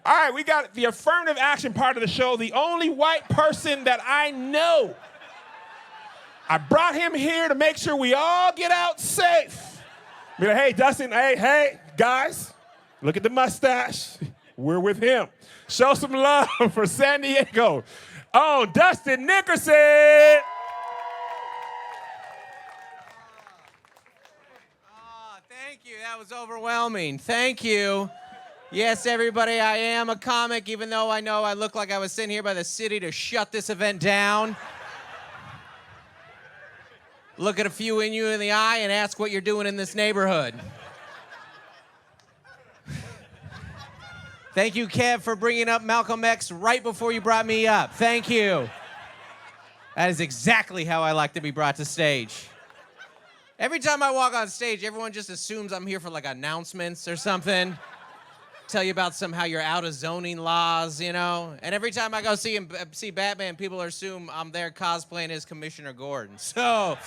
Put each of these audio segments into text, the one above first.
All right, we got the affirmative action part of the show. The only white person that I know. I brought him here to make sure we all get out safe. Be like, hey, Dustin, hey, guys, look at the mustache. We're with him. Show some love for San Diego. Oh, Dustin Nickerson. Oh, thank you. That was overwhelming. Thank you. Yes, everybody, I am a comic, even though I know I look like I was sent here by the city to shut this event down. Look at a few in you in the eye and ask what you're doing in this neighborhood. Thank you, Kev, for bringing up Malcolm X right before you brought me up. Thank you. That is exactly how I like to be brought to stage. Every time I walk on stage, everyone just assumes I'm here for like announcements or something. Tell you about somehow you're out of zoning laws, you know? And every time I go see Batman, people assume I'm there cosplaying as Commissioner Gordon. So,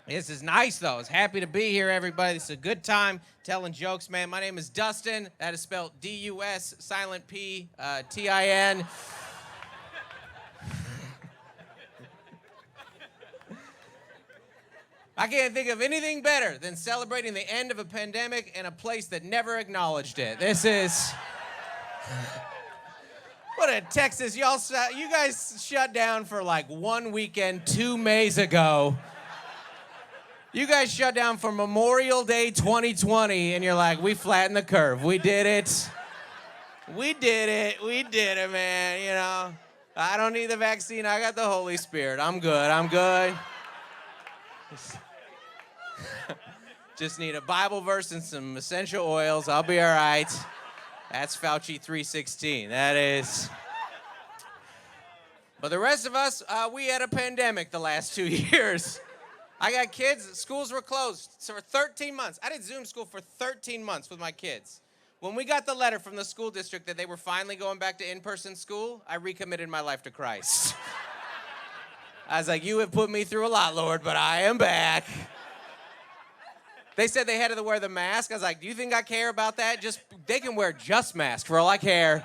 this is nice, though. It's happy to be here, everybody. It's a good time telling jokes, man. My name is Dustin. That is spelled D-U-S, silent P, T-I-N. I can't think of anything better than celebrating the end of a pandemic in a place that never acknowledged it. This is... What in Texas, you guys shut down for like one weekend 2 Mays ago. You guys shut down for Memorial Day 2020, and you're like, we flattened the curve. We did it. We did it, man, you know. I don't need the vaccine. I got the Holy Spirit. I'm good. Just need a Bible verse and some essential oils. I'll be all right. That's Fauci 316. That is. But the rest of us, we had a pandemic the last 2 years. I got kids. Schools were closed for 13 months. I did Zoom school for 13 months with my kids. When we got the letter from the school district that they were finally going back to in-person school, I recommitted my life to Christ. I was like, you have put me through a lot, Lord, but I am back. They said they had to wear the mask. I was like, do you think I care about that? They can wear just masks for all I care.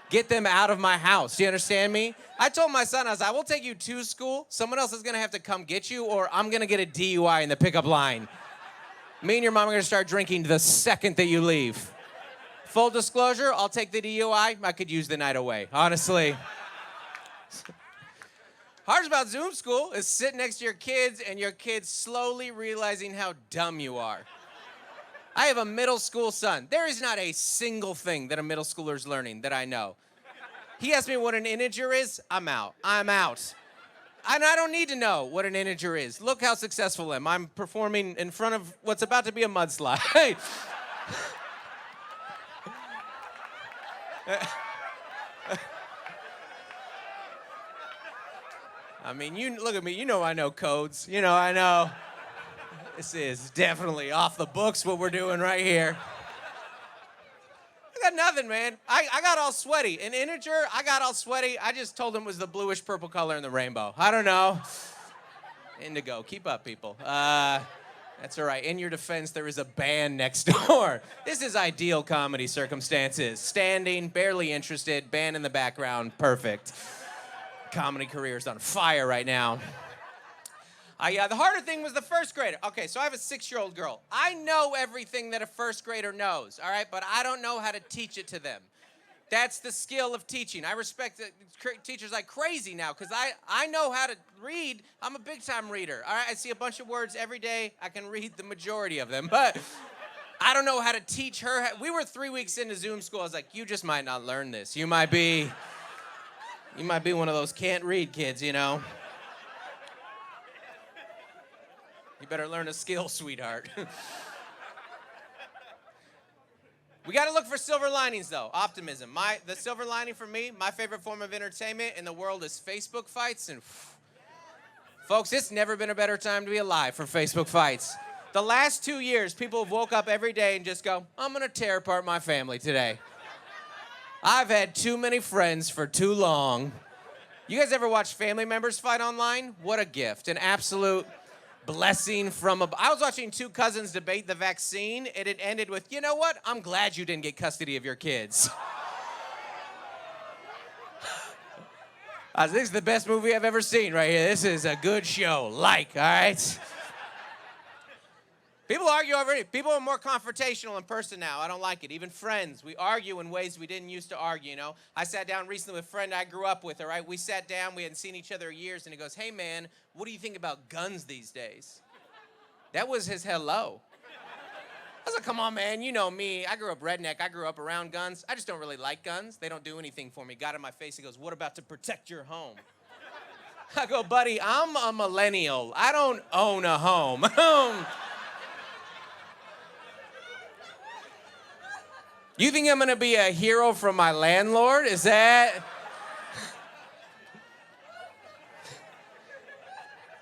Get them out of my house. Do you understand me? I told my son, I was like, I will take you to school. Someone else is going to have to come get you, or I'm going to get a DUI in the pickup line. Me and your mom are going to start drinking the second that you leave. Full disclosure, I'll take the DUI. I could use the night away, honestly. Hardest about Zoom school is sitting next to your kids and your kids slowly realizing how dumb you are. I have a middle school son. There is not a single thing that a middle schooler is learning that I know. He asked me what an integer is. I'm out. And I don't need to know what an integer is. Look how successful I am. I'm performing in front of what's about to be a mudslide. Hey. I mean, you look at me, you know I know codes. You know, I know. This is definitely off the books what we're doing right here. I got nothing, man. I got all sweaty. An integer, I got all sweaty. I just told him it was the bluish purple color in the rainbow. I don't know. Indigo. Keep up, people. That's all right. In your defense, there is a band next door. This is ideal comedy circumstances. Standing, barely interested, band in the background, perfect. Comedy career is on fire right now. The harder thing was the first grader. Okay, so I have a 6-year-old girl. I know everything that a first grader knows, all right? But I don't know how to teach it to them. That's the skill of teaching. I respect teachers like crazy now because I know how to read. I'm a big-time reader, all right? I see a bunch of words every day. I can read the majority of them, but I don't know how to teach her. We were 3 weeks into Zoom school. I was like, you just might not learn this. You might be one of those can't read kids, you know? You better learn a skill, sweetheart. We got to look for silver linings, though. Optimism. The silver lining for me, my favorite form of entertainment in the world is Facebook fights. And folks, it's never been a better time to be alive for Facebook fights. The last 2 years, people have woke up every day and just go, I'm going to tear apart my family today. I've had too many friends for too long. You guys ever watch family members fight online? What a gift. An absolute blessing from above. I was watching 2 cousins debate the vaccine, and it ended with, you know what? I'm glad you didn't get custody of your kids. This is the best movie I've ever seen right here. This is a good show. All right? People argue over it. People are more confrontational in person now. I don't like it. Even friends, we argue in ways we didn't used to argue, you know? I sat down recently with a friend I grew up with, all right? We sat down. We hadn't seen each other in years, and he goes, hey, man, what do you think about guns these days? That was his hello. I was like, come on, man, you know me. I grew up redneck. I grew up around guns. I just don't really like guns. They don't do anything for me. Got in my face. He goes, what about to protect your home? I go, buddy, I'm a millennial. I don't own a home. You think I'm going to be a hero from my landlord? Is that...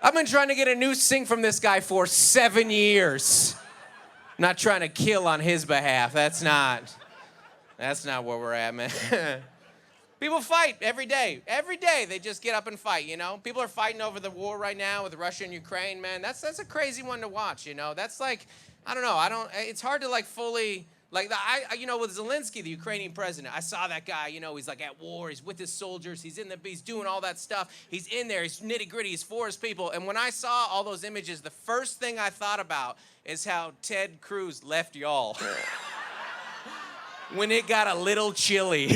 I've been trying to get a new sink from this guy for 7 years. Not trying to kill on his behalf. That's not where we're at, man. People fight every day. Every day they just get up and fight, you know? People are fighting over the war right now with Russia and Ukraine, man. That's a crazy one to watch, you know? That's like, I don't know. It's hard to like fully... Like, you know, with Zelensky, the Ukrainian president, I saw that guy, you know, he's like at war, he's with his soldiers, he's doing all that stuff. He's in there, he's nitty gritty, he's for his people. And when I saw all those images, the first thing I thought about is how Ted Cruz left y'all. When it got a little chilly.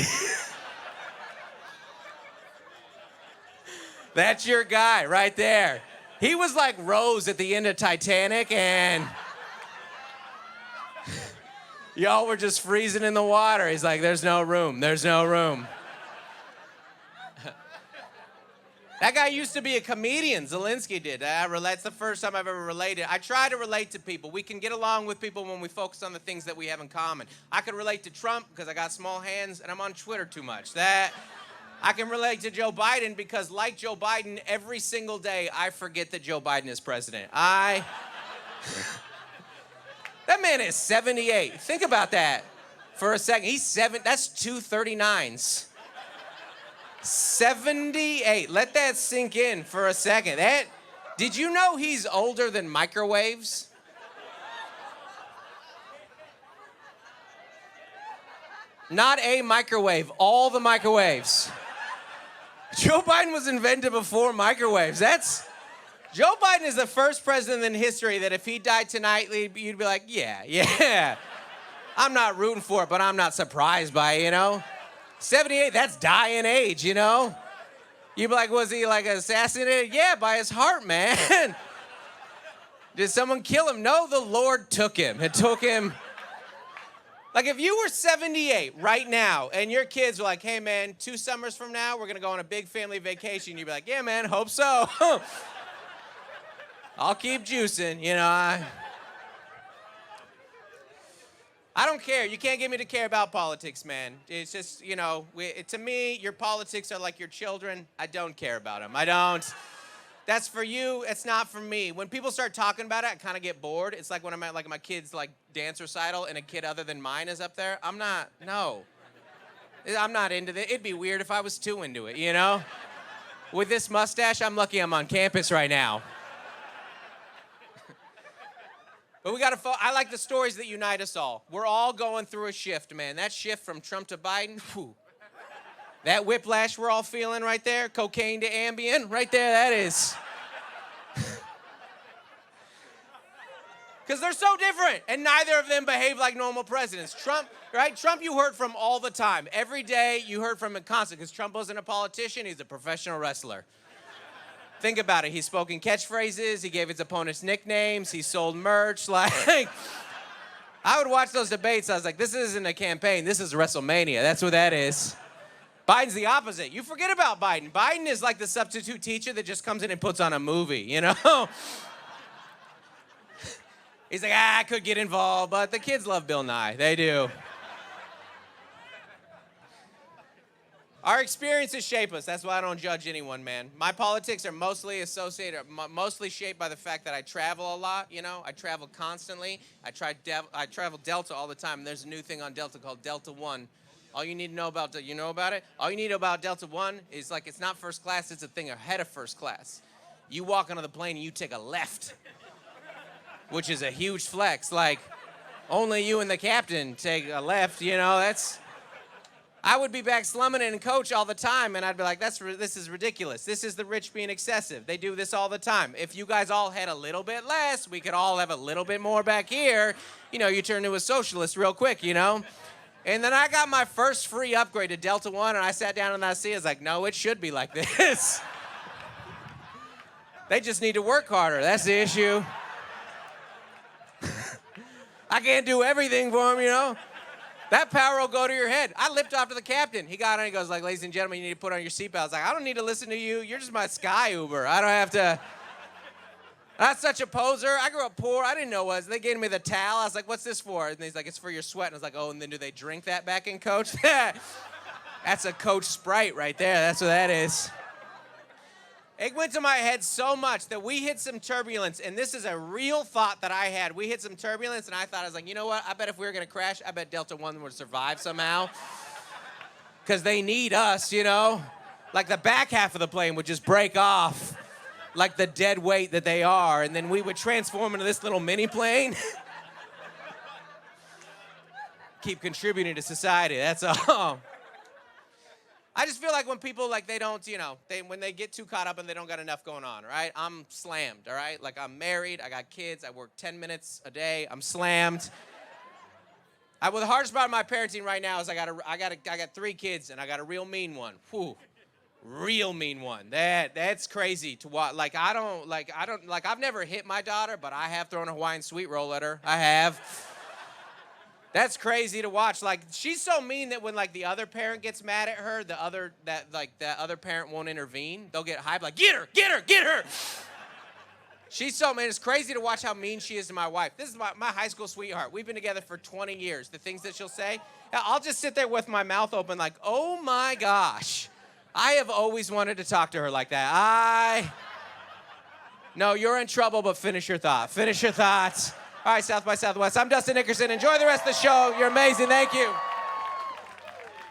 That's your guy right there. He was like Rose at the end of Titanic, and... y'all were just freezing in the water. He's like, there's no room. There's no room. That guy used to be a comedian. Zelensky did. That's the first time I've ever related. I try to relate to people. We can get along with people when we focus on the things that we have in common. I can relate to Trump because I got small hands and I'm on Twitter too much. I can relate to Joe Biden because, like Joe Biden, every single day I forget that Joe Biden is president. That man is 78. Think about that for a second. That's 2 39s. 78. Let that sink in for a second. Did you know he's older than microwaves? Not a microwave, all the microwaves. Joe Biden was invented before microwaves. Joe Biden is the first president in history that if he died tonight, you'd be like, yeah. I'm not rooting for it, but I'm not surprised by it, you know? 78, that's dying age, you know? You'd be like, was he like assassinated? Yeah, by his heart, man. Did someone kill him? No, the Lord took him. It took him. Like if you were 78 right now and your kids were like, hey, man, 2 summers from now, we're going to go on a big family vacation. You'd be like, yeah, man, hope so. I'll keep juicing, you know. I don't care. You can't get me to care about politics, man. It's just, you know, to me, your politics are like your children. I don't care about them. I don't. That's for you. It's not for me. When people start talking about it, I kind of get bored. It's like when I'm at like my kid's like dance recital and a kid other than mine is up there. I'm not into it. It'd be weird if I was too into it, you know? With this mustache, I'm lucky I'm on campus right now. But I like the stories that unite us all. We're all going through a shift, man. That shift from Trump to Biden, whew. That whiplash we're all feeling right there, cocaine to Ambien, right there, that is. Because they're so different, and neither of them behave like normal presidents. Trump, right? Trump you heard from all the time. Every day you heard from him constantly, because Trump wasn't a politician, he's a professional wrestler. Think about it. He spoke in catchphrases. He gave his opponents nicknames. He sold merch. Like, I would watch those debates. I was like, this isn't a campaign. This is WrestleMania. That's what that is. Biden's the opposite. You forget about Biden. Biden is like the substitute teacher that just comes in and puts on a movie, you know? He's like, I could get involved, but the kids love Bill Nye. They do. Our experiences shape us. That's why I don't judge anyone, man. My politics are mostly shaped by the fact that I travel a lot, you know? I travel constantly. I travel Delta all the time. And there's a new thing on Delta called Delta One. All you need to know about, you know about it? All you need to know about Delta One is like it's not first class, it's a thing ahead of first class. You walk onto the plane and you take a left, which is a huge flex. Like, only you and the captain take a left, you know? I would be back slumming it and coach all the time, and I'd be like, this is ridiculous. This is the rich being excessive. They do this all the time. If you guys all had a little bit less, we could all have a little bit more back here. You know, you turn into a socialist real quick, you know? And then I got my first free upgrade to Delta One, and I sat down in that seat. I was like, no, it should be like this. They just need to work harder. That's the issue. I can't do everything for them, you know? That power will go to your head. I lipped off to the captain. He got on, he goes like, ladies and gentlemen, you need to put on your seatbelt. I was like, I don't need to listen to you. You're just my sky Uber. I don't have to. That's such a poser. I grew up poor. I didn't know what it was. They gave me the towel. I was like, what's this for? And he's like, it's for your sweat. And I was like, oh, and then do they drink that back in Coach? That's a Coach Sprite right there. That's what that is. It went to my head so much that we hit some turbulence, and this is a real thought that I had. We hit some turbulence, and I thought, I was like, you know what? I bet if we were going to crash, I bet Delta One would survive somehow. Because they need us, you know? Like the back half of the plane would just break off like the dead weight that they are, and then we would transform into this little mini plane. Keep contributing to society, that's all. I just feel like when people, like, they don't, you know, when they get too caught up and they don't got enough going on, right? I'm slammed, all right? Like, I'm married, I got kids, I work 10 minutes a day, I'm slammed. Well, the hardest part of my parenting right now is I got 3 kids, and I got a real mean one. Whew. Real mean one. That's crazy to watch. I've never hit my daughter, but I have thrown a Hawaiian sweet roll at her. I have. That's crazy to watch. Like, she's so mean that when, like, the other parent gets mad at her, that other parent won't intervene. They'll get hyped, like, get her, get her, get her. She's so mean. It's crazy to watch how mean she is to my wife. This is my high school sweetheart. We've been together for 20 years. The things that she'll say, I'll just sit there with my mouth open like, oh, my gosh. I have always wanted to talk to her like that. No, you're in trouble, but finish your thought. Finish your thoughts. All right, South by Southwest. I'm Dustin Nickerson. Enjoy the rest of the show. You're amazing. Thank you.